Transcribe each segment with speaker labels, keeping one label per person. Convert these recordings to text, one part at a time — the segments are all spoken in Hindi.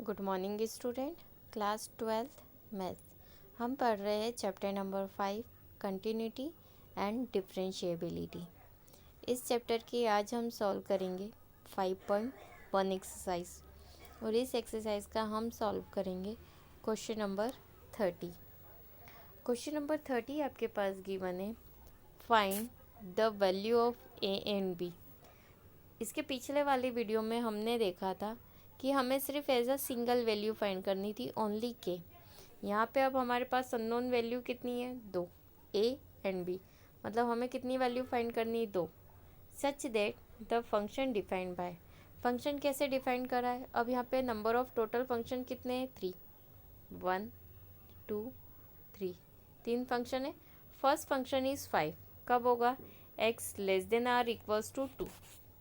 Speaker 1: Good morning student. Class 12th math हम पढ़ रहे हैं chapter number 5 continuity and differentiability. इस चैप्टर की आज हम सॉल्व करेंगे 5.1 एक्सरसाइज और इस एक्सरसाइज का हम सॉल्व करेंगे क्वेश्चन नंबर 30। क्वेश्चन नंबर 30 आपके पास गिवन है, find the value of a and b. इसके पिछले वाली वीडियो में हमने देखा था कि हमें सिर्फ as a single value find करनी थी, ओनली के। यहाँ पे अब हमारे पास अननोन वैल्यू कितनी है, दो, ए एंड बी। मतलब हमें कितनी वैल्यू फाइंड करनी है, दो। Such that the function defined by, function कैसे डिफाइन करा है। अब यहाँ पे नंबर ऑफ टोटल फंक्शन कितने हैं, 3, 1 2 3, 3 फंक्शन है। फर्स्ट फंक्शन इज़ 5, कब होगा, x less than or equals to 2।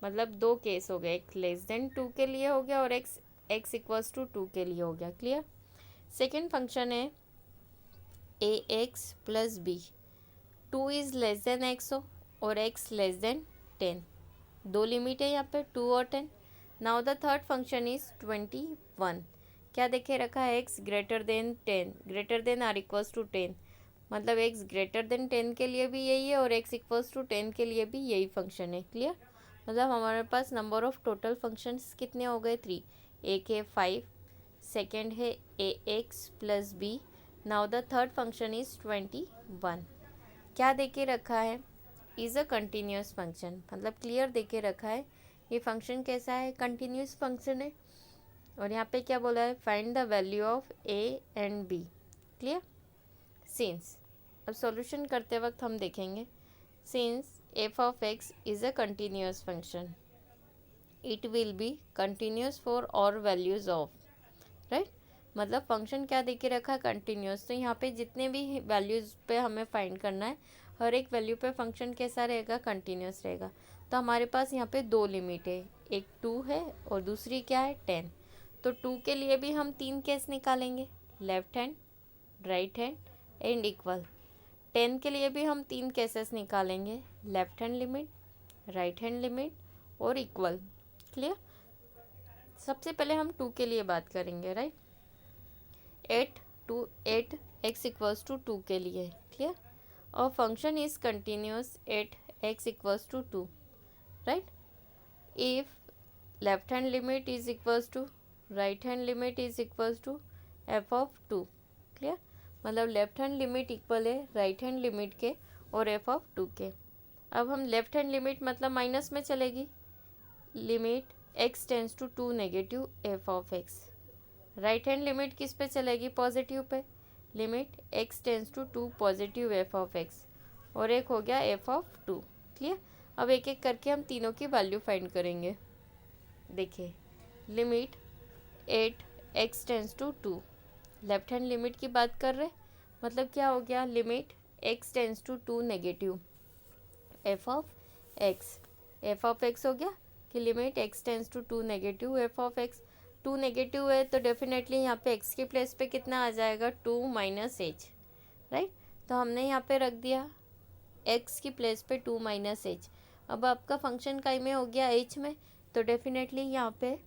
Speaker 1: मतलब दो केस हो गए, एक लेस देन 2 के लिए हो गया और x इक्वल्स टू 2 के लिए हो गया। क्लियर। सेकेंड फंक्शन है a x plus b, 2 is less than x हो और x लेस देन 10। दो लिमिट है यहाँ पे, 2 और 10। Now the third function is 21। क्या देखे रखा है, x greater than 10, greater than or equals to 10। मतलब x ग्रेटर देन 10 के लिए भी यही है और x इक्वल्स टू 10 के लिए भी यही फंक्शन है। क्लियर। मतलब हमारे पास नंबर ऑफ टोटल फंक्शंस कितने हो गए, 3। एक है 5, सेकेंड है a x plus b. Now the third function is 21। क्या देके रखा है, इज़ अ कंटिन्यूस फंक्शन। मतलब क्लियर देके रखा है ये फंक्शन कैसा है, कंटिन्यूस फंक्शन है। और यहाँ पे क्या बोला है, find the value of a and b. Clear. Since, अब सॉल्यूशन करते वक्त हम देखेंगे, since f of x is a continuous function, it will be continuous for all values of, right। मतलब फंक्शन क्या देके रखा है, कंटिन्यूस। तो यहाँ पे जितने भी वैल्यूज़ पे हमें फाइंड करना है, हर एक वैल्यू पे फंक्शन कैसा रहेगा, कंटिन्यूस रहेगा। तो हमारे पास यहाँ पे दो लिमिट है, एक 2 है और दूसरी क्या है, 10। तो 2 के लिए भी हम 3 केस निकालेंगे, left hand, right hand and equal. 10 के लिए भी हम 3 केसेस निकालेंगे, left hand limit, right hand limit और इक्वल। क्लियर। सबसे पहले हम 2 के लिए बात करेंगे, राइट। 8 x इक्वल्स टू 2 के लिए। क्लियर। और function is continuous at x equals to 2, right. If left hand limit is equals to right hand limit is equals to f of 2। Clear. मतलब लेफ्ट हैंड लिमिट इक्वल है राइट हैंड लिमिट के और f ऑफ 2 के। अब हम लेफ्ट हैंड लिमिट मतलब माइनस में चलेगी, limit x tends to 2 negative f of x। Right hand limit किस पे चलेगी, positive pay, limit x tends to 2 positive f of x। और एक हो गया f ऑफ 2। क्लियर। अब एक एक करके हम तीनों की वैल्यू फाइंड करेंगे। देखिए, limit 8 x tends to 2, left hand limit की बात कर रहे, मतलब क्या हो गया, limit x tends to 2 negative f of x हो गया कि limit x tends to 2 negative f of x। 2 negative है तो डेफिनेटली यहाँ पे x के प्लेस पे कितना आ जाएगा, 2 माइनस h, राइट। तो हमने यहाँ पे रख दिया x की प्लेस पे 2 माइनस h। अब आपका फंक्शन कहीं में हो गया, h में, तो डेफिनेटली यहाँ पे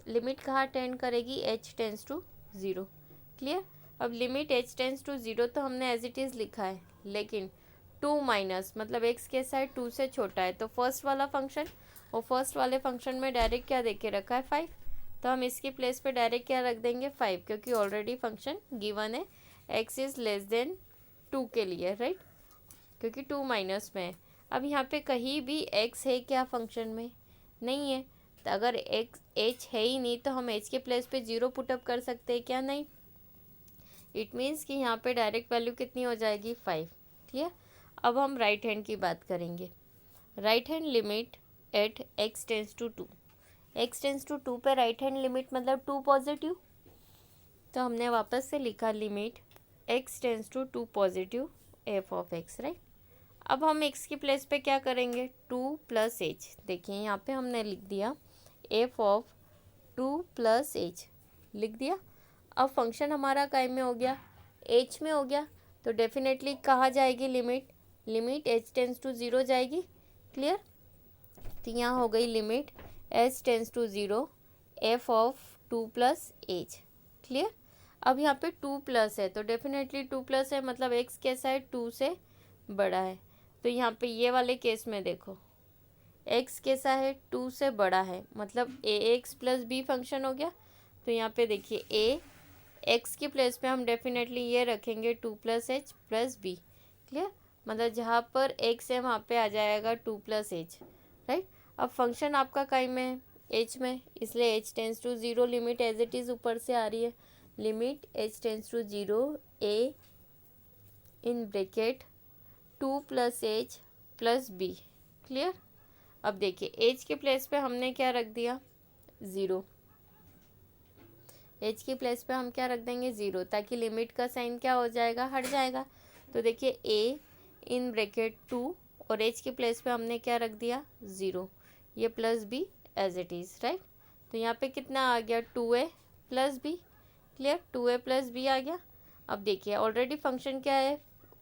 Speaker 1: लिमिट कहाँ टेंड करेगी, h टेंस टू 0। क्लियर। अब लिमिट h टेंस टू 0 तो हमने एज इट इज़ लिखा है, लेकिन 2 माइनस मतलब x के साइड 2 से छोटा है तो फर्स्ट वाला फंक्शन, और फर्स्ट वाले फंक्शन में डायरेक्ट क्या देके रखा है, 5। तो हम इसकी प्लेस पे डायरेक्ट क्या रख देंगे, 5, क्योंकि ऑलरेडी फंक्शन गिवन है x इज़ लेस देन 2 के लिए, राइट, क्योंकि 2 माइनस में है। अब यहाँ पे कहीं भी x है क्या फंक्शन में, नहीं है। तो अगर x h है ही नहीं तो हम h के प्लेस पे 0 पुटअप कर सकते हैं क्या, नहीं। इट मीन्स कि यहाँ पे डायरेक्ट वैल्यू कितनी हो जाएगी, 5। क्लियर। अब हम राइट हैंड की बात करेंगे। Right hand limit at x tends to 2, x tends to 2 पे राइट हैंड लिमिट मतलब 2 पॉजिटिव, तो हमने वापस से लिखा limit x tends to 2 positive f of x, right. अब हम x की प्लेस पे क्या करेंगे, 2 प्लस h। देखिए यहाँ पे हमने लिख दिया f ऑफ 2 प्लस h, लिख दिया। अब फंक्शन हमारा काय में हो गया, h में हो गया, तो डेफिनेटली कहाँ जाएगी limit, limit h tends to 0 जाएगी। क्लियर। तो यहाँ हो गई limit h tends to 0 f of 2 plus h. Clear. अब यहाँ पे 2 प्लस है तो डेफिनेटली 2 प्लस है, मतलब एक्स कैसा है, 2 से बड़ा है। तो यहाँ पे ये वाले केस में देखो x कैसा है, 2 से बड़ा है, मतलब ए एक्स प्लस बी फंक्शन हो गया। तो यहाँ पे देखिए ए x की प्लेस पे हम डेफिनेटली ये रखेंगे 2 plus h plus b. Clear. मतलब जहाँ पर x है वहाँ पे आ जाएगा 2 प्लस एच। राइट। अब फंक्शन आपका काई में है, h में, इसलिए h tends to 0, limit as it is ऊपर से आ रही है, limit h tends to 0 a in bracket 2 plus h plus b. Clear. अब देखिए एच के प्लेस पे हमने क्या रख दिया, 0। एच की प्लेस पे हम क्या रख देंगे, 0, ताकि लिमिट का साइन क्या हो जाएगा, हट जाएगा। तो देखिए ए इन ब्रैकेट 2 और एच की प्लेस पे हमने क्या रख दिया, 0, ये plus b as it is. Right. तो यहाँ पे कितना आ गया, 2a plus b. Clear. 2a plus b आ गया। अब देखिए ऑलरेडी फंक्शन क्या है,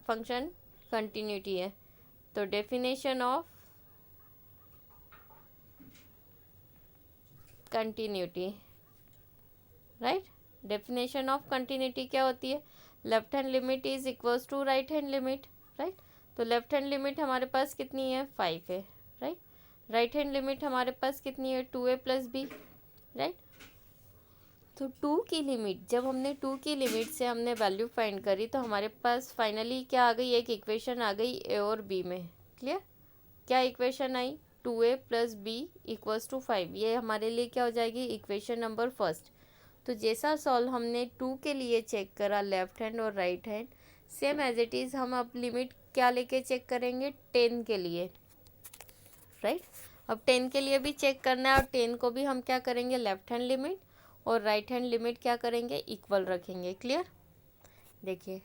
Speaker 1: फंक्शन कंटिन्यूटी है। तो definition of continuity, right, definition of continuity क्या होती है, left hand limit is equals to right hand limit. Right. तो लेफ्ट हैंड लिमिट हमारे पास कितनी है, 5 है। राइट। राइट हैंड लिमिट हमारे पास कितनी है, 2a प्लस बी। राइट। तो 2 की लिमिट, जब हमने 2 की लिमिट से हमने वैल्यू फाइंड करी तो हमारे पास फाइनली क्या आ गई, एक इक्वेशन आ गई ए और बी में। क्लियर। क्या इक्वेशन आई, 2a plus b equals to 5। ये हमारे लिए क्या हो जाएगी, इक्वेशन नंबर फर्स्ट। तो जैसा सॉल्व हमने 2 के लिए चेक करा लेफ्ट हैंड और right hand, same as it is हम अब लिमिट क्या लेके चेक करेंगे, 10 के लिए। राइट। अब 10 के लिए भी चेक करना है और 10 को भी हम क्या करेंगे, लेफ्ट हैंड लिमिट और राइट हैंड लिमिट क्या करेंगे, इक्वल रखेंगे। क्लियर। देखिए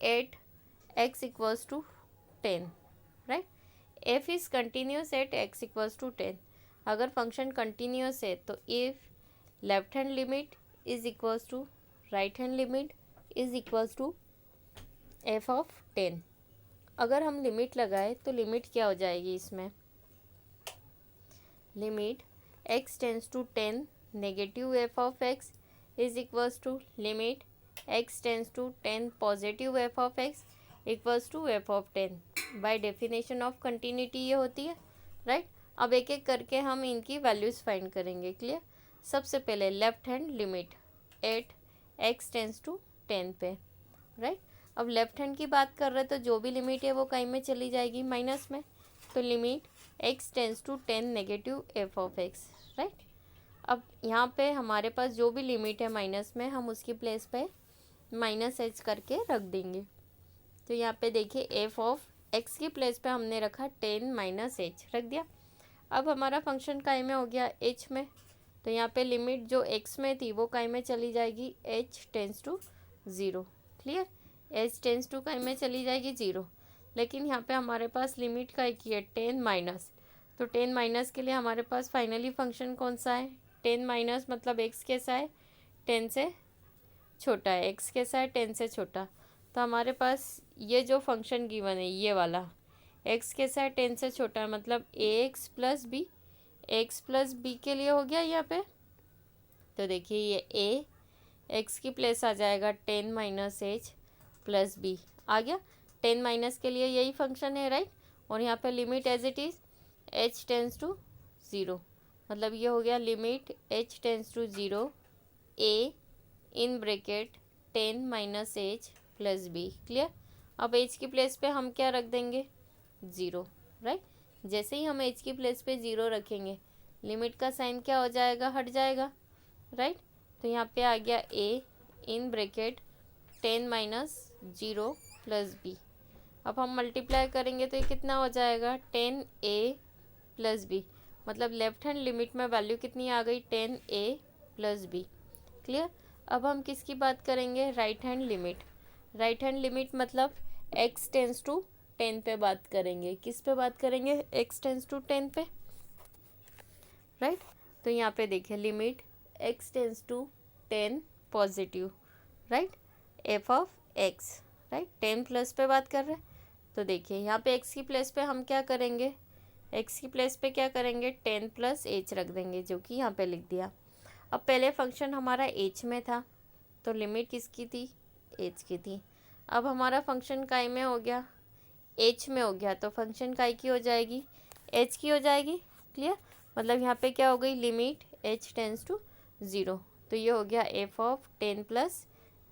Speaker 1: 8x equals to 10। Right. F is continuous at x equals to 10। अगर फंक्शन कंटिन्यूस है तो if left hand limit is equals to right hand limit is equals to f of 10। अगर हम लिमिट लगाए तो लिमिट क्या हो जाएगी इसमें, limit x tends to 10 negative f of x is equals to limit x tends to 10 positive f of x equals to f of 10। By definition of continuity ये होती है। राइट। अब एक एक करके हम इनकी वैल्यूज़ फाइंड करेंगे। क्लियर। सबसे पहले left hand limit at x tends to 10 पे। राइट। अब लेफ्ट हैंड की बात कर रहे हैं तो जो भी लिमिट है वो कहीं में चली जाएगी, माइनस में। तो limit x tends to 10 negative f of x। Right. अब यहाँ पे हमारे पास जो भी लिमिट है माइनस में, हम उसकी प्लेस पे माइनस एच करके रख देंगे। तो यहाँ पे देखिए एफ ऑफ x की प्लेस पे हमने रखा 10 माइनस एच रख दिया। अब हमारा फंक्शन काय में हो गया, h में। तो यहाँ पे लिमिट जो x में थी वो काय में चली जाएगी, h tends to 0। Clear. h tends to काय में चली जाएगी, 0। लेकिन यहाँ पे हमारे पास लिमिट काय की है, 10 माइनस। तो 10 माइनस के लिए हमारे पास फाइनली फंक्शन कौन सा है, 10 माइनस मतलब x कैसा है, 10 से छोटा है। x कैसा है, 10 से छोटा। तो हमारे पास ये जो फंक्शन गिवन है ये वाला, x कैसा है, 10 से छोटा है, मतलब ax plus b, x plus b के लिए हो गया यहाँ पे। तो देखिए ये a x की प्लेस आ जाएगा 10 माइनस एच प्लस बी आ गया। 10 माइनस के लिए यही फंक्शन है। राइट। और यहाँ पे limit as it is h tends to 0, मतलब ये हो गया limit h tends to 0 a in bracket 10 minus h plus b. Clear. अब h की प्लेस पे हम क्या रख देंगे, 0। राइट। जैसे ही हम h की प्लेस पे 0 रखेंगे लिमिट का साइन क्या हो जाएगा, हट जाएगा। राइट। तो यहाँ पे आ गया a in bracket 10 minus 0 plus b. अब हम मल्टीप्लाई करेंगे तो ये कितना हो जाएगा, 10a प्लस बी, मतलब लेफ्ट हैंड लिमिट में वैल्यू कितनी आ गई, 10a प्लस बी। क्लियर। अब हम किसकी बात करेंगे, right hand limit. Right hand limit मतलब x टेंस टू 10 पे बात करेंगे। किस पे बात करेंगे, x टेंस टू 10 पे। राइट। तो यहाँ पे देखिए limit x tends to 10 positive, right, f of x। Right. 10 plus पे बात कर रहे हैं। तो देखिए यहाँ पे x की प्लेस पे हम क्या करेंगे, x की प्लेस पे क्या करेंगे, 10 प्लस एच रख देंगे, जो कि यहाँ पे लिख दिया। अब पहले फंक्शन हमारा एच में था, तो लिमिट किसकी थी, एच की थी। अब हमारा फंक्शन काई में हो गया, एच में हो गया, तो फंक्शन काई की हो जाएगी, एच की हो जाएगी। क्लियर, मतलब यहाँ पे क्या हो गई, लिमिट एच टेंस टू 0, तो ये हो गया F of 10 plus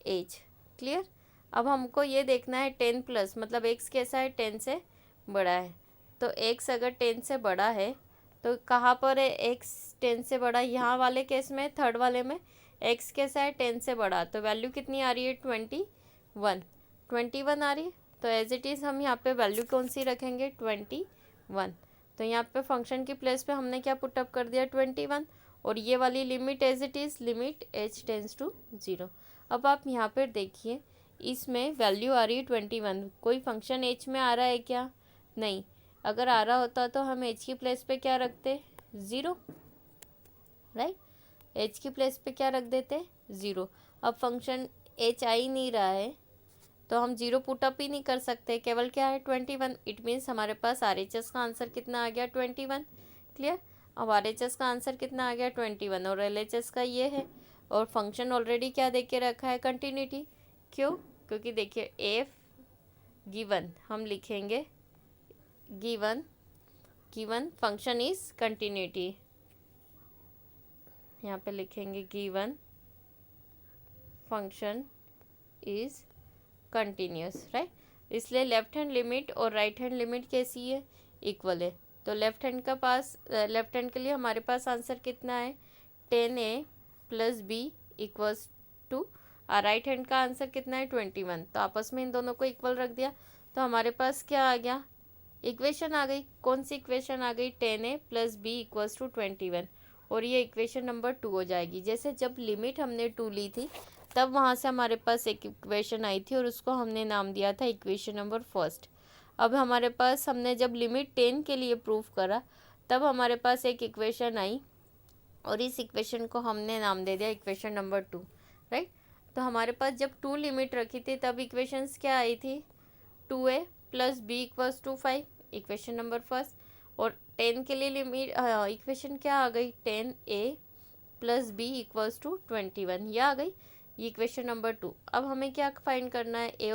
Speaker 1: h. Clear, अब हमको ये देखना है 10 प्लस मतलब एक्स कैसा है, 10 से बड़ा है। तो एक्स अगर 10 से बड़ा है तो कहाँ पर है एक्स 10 से बड़ा, यहाँ वाले केस में, थर्ड वाले में एक्स कैसा है, 10 से बड़ा, तो वैल्यू कितनी आ रही है, 21 आ रही है। तो एज इट इज़ हम यहाँ पे वैल्यू कौन सी रखेंगे, 21। तो यहाँ पे फंक्शन की प्लेस पे हमने क्या पुटअप कर दिया, 21, और ये वाली limit as it is limit h tends to 0। अब आप यहाँ पर देखिए, इसमें वैल्यू आ रही है 21, कोई फंक्शन एच में आ रहा है क्या, नहीं। अगर आ रहा होता तो हम एच की प्लेस पे क्या रखते, 0, राइट। एच की प्लेस पे क्या रख देते, 0। अब फंक्शन एच आ ही नहीं रहा है तो हम 0 पुटअप ही नहीं कर सकते, केवल क्या है, 21। इट मीन्स हमारे पास आर एच एस का आंसर कितना आ गया, 21। क्लियर, अब आर एच एस का आंसर कितना आ गया, 21, और एल एच एस का ये है, और फंक्शन ऑलरेडी क्या दे के रखा है, कंटिन्यूटी। क्यों, क्योंकि देखिए एफ गिवन हम लिखेंगे, गिवन फंक्शन इज कंटिन्यूटी, यहाँ पे लिखेंगे given function is continuous, right. इसलिए लेफ्ट हैंड लिमिट और राइट हैंड लिमिट कैसी है, इक्वल है। तो लेफ्ट हैंड के लिए हमारे पास आंसर कितना है, 10a plus b equals to, और राइट हैंड का आंसर कितना है, 21। तो आपस में इन दोनों को इक्वल रख दिया, तो हमारे पास क्या आ गया, इक्वेशन आ गई। कौन सी इक्वेशन आ गई, 10a plus b equals to 21, और ये इक्वेशन नंबर 2 हो जाएगी। जैसे जब लिमिट हमने 2 ली थी तब वहाँ से हमारे पास एक इक्वेशन आई थी और उसको हमने नाम दिया था इक्वेशन नंबर फर्स्ट। अब हमारे पास, हमने जब लिमिट 10 के लिए प्रूव करा तब हमारे पास एक इक्वेशन आई और इस इक्वेशन को हमने नाम दे दिया इक्वेशन नंबर 2, राइट। तो हमारे पास जब 2 लिमिट रखी थी तब इक्वेशंस क्या आई थी, 2a plus b equals to 5, equation number first, और 10 के लिए लिमिट इक्वेशन क्या आ गई, 10a plus b equals to 21, यह आ गई, ये इक्वेशन नंबर 2। अब हमें क्या फाइंड करना है, ए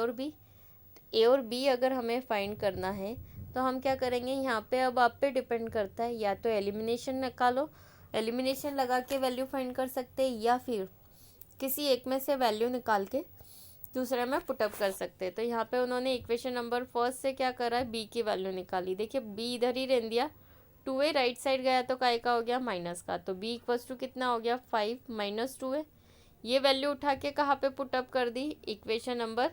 Speaker 1: और बी अगर हमें फाइंड करना है तो हम क्या करेंगे, यहाँ पे अब आप पे डिपेंड करता है, या तो एलिमिनेशन निकालो, एलिमिनेशन लगा के वैल्यू फाइंड कर सकते हैं, या फिर किसी एक में से वैल्यू निकाल के दूसरे में पुटअप कर सकते हैं। तो यहाँ पे उन्होंने इक्वेशन नंबर फर्स्ट से क्या करा है, बी की वैल्यू निकाली। देखिए बी इधर ही रहने दिया, 2a राइट साइड गया तो काय का हो गया, माइनस का, तो b इक्वल्स टू कितना हो गया, 5 माइनस 2a। ये वैल्यू उठा के कहाँ पे पुटअप कर दी, इक्वेशन नंबर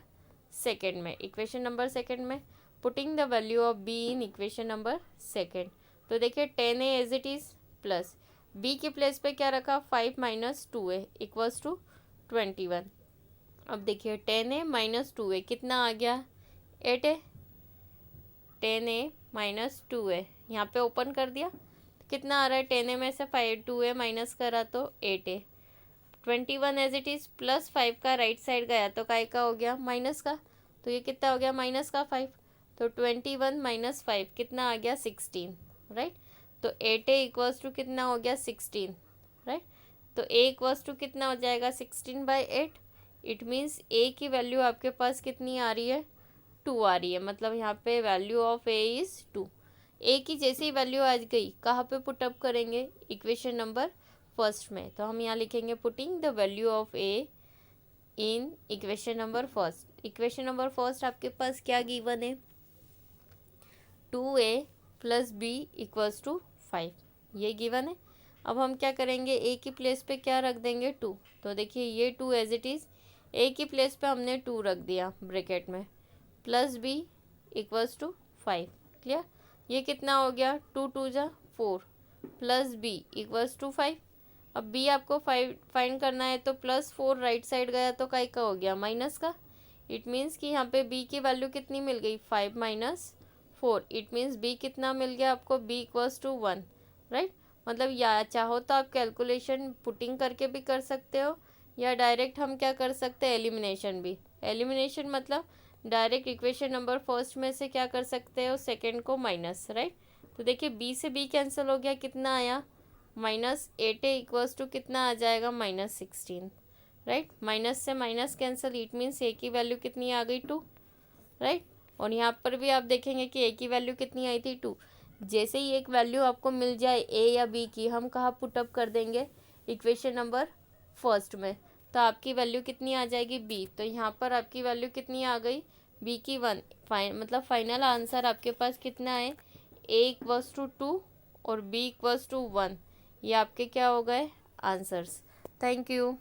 Speaker 1: सेकेंड में। इक्वेशन नंबर सेकेंड में putting the value of b in equation number second, तो देखिए 10a as it is plus b की प्लेस पे क्या रखा, 5 माइनस 2a इक्वल्स टू 21। अब देखिए 10a माइनस 2a कितना आ गया, 8a, 10a माइनस 2a यहाँ पे ओपन कर दिया, कितना आ रहा है, 10a में से 2a माइनस करा तो 8a, 21 as it is plus 5 का राइट साइड गया तो काय का हो गया, माइनस का, तो ये कितना हो गया, माइनस का 5, तो 21 माइनस 5 कितना आ गया, 16, राइट। तो 8a इक्वल्स टू कितना हो गया, 16, राइट। तो a इक्वल्स टू कितना हो जाएगा, 16/8। इट मीन्स a की वैल्यू आपके पास कितनी आ रही है, 2 आ रही है, मतलब यहाँ पे value of a is 2। a की जैसी वैल्यू आ गई कहाँ पे पुटअप करेंगे, इक्वेशन नंबर फर्स्ट में, तो हम यहाँ लिखेंगे putting the value of a in equation number first. Equation number first आपके पास क्या गिवन है, 2a plus b equals to 5, ये गिवन है। अब हम क्या करेंगे, a की प्लेस पे क्या रख देंगे, 2, तो देखिए ये 2 एज इट इज़, a की प्लेस पे हमने 2 रख दिया ब्रैकेट में, plus b equals to 5। Clear, ये कितना हो गया, 2 2 जा 4 प्लस b इक्वल्स टू 5। अब b आपको 5 फाइंड करना है, तो प्लस 4 राइट साइड गया तो काय का हो गया, माइनस का। इट मीन्स कि यहाँ पे b की वैल्यू कितनी मिल गई, 5 माइनस 4, इट मीन्स b कितना मिल गया आपको, b इक्वल्स टू 1, राइट। मतलब या चाहो तो आप कैलकुलेशन पुटिंग करके भी कर सकते हो, या डायरेक्ट हम क्या कर सकते हैं, एलिमिनेशन भी। एलिमिनेशन मतलब डायरेक्ट इक्वेशन नंबर फर्स्ट में से क्या कर सकते हो, सेकेंड को माइनस, राइट। तो देखिए b से b कैंसिल हो गया, कितना आया, -8a इक्वल्स टू कितना आ जाएगा -16, राइट। माइनस से माइनस कैंसिल, इट मीन्स ए की वैल्यू कितनी आ गई 2, राइट। और यहाँ पर भी आप देखेंगे कि ए की वैल्यू कितनी आई थी 2। जैसे ही एक वैल्यू आपको मिल जाए ए या बी की, हम कहाँ पुटअप कर देंगे, इक्वेशन नंबर फर्स्ट में, तो आपकी वैल्यू कितनी आ जाएगी बी। तो यहाँ पर आपकी वैल्यू कितनी आ गई बी की 1। मतलब फाइनल आंसर आपके पास कितना है, ए इक्वल्स टू 2 और बी इक्वल्स टू 1। ये आपके क्या हो गए आंसर्स। Thank you.